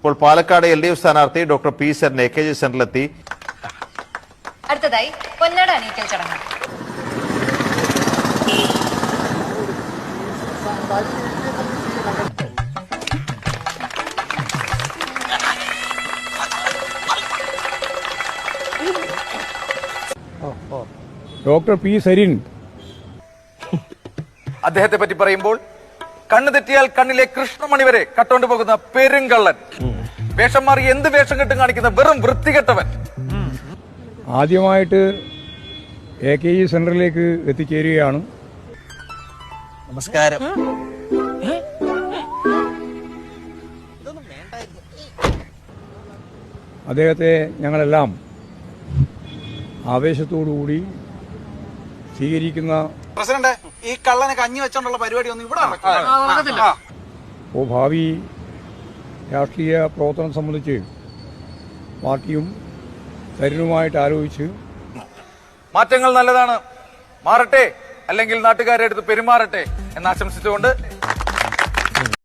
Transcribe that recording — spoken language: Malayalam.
ഇപ്പോൾ പാലക്കാട് LDF സ്ഥാനാർത്ഥി ഡോക്ടർ പി സരിൻ AKG സെന്ററിലെത്തി. അടുത്തതായി പൊന്നാട അണിയിക്കൽ ചടങ്ങ്. ഡോക്ടർ പി സരിൻ അദ്ദേഹത്തെ പറ്റി പറയുമ്പോൾ കണ്ണു തെറ്റിയാൽ കണ്ണിലെ കൃഷ്ണമണി വരെ കട്ടോണ്ട് പോകുന്ന പെരുങ്കള്ളൻ, വേഷം മാറി എന്ത് വേഷം കെട്ടും കാണിക്കുന്ന വെറും വൃത്തികെട്ടവൻ. ആദ്യമായിട്ട് AKG സെന്ററിലേക്ക് എത്തിച്ചേരുകയാണ്. നമസ്കാരം. അദ്ദേഹത്തെ ഞങ്ങളെല്ലാം ആവേശത്തോടുകൂടി സ്വീകരിക്കുന്ന പ്രസിഡന്റ്, ഈ കള്ളനെ കഞ്ഞി വെച്ചോണ്ടുള്ള പരിപാടി ഒന്നും ഇവിടെ നടക്കില്ല. ഭാവി രാഷ്ട്രീയ പ്രവർത്തനം സംബന്ധിച്ച് പാർട്ടിയും സരിനുമായിട്ട് ആലോചിച്ച് മാറ്റങ്ങൾ നല്ലതാണ്, മാറട്ടെ, അല്ലെങ്കിൽ നാട്ടുകാരെ അടുത്ത് പെരുമാറട്ടെ എന്ന് ആശംസിച്ചുകൊണ്ട്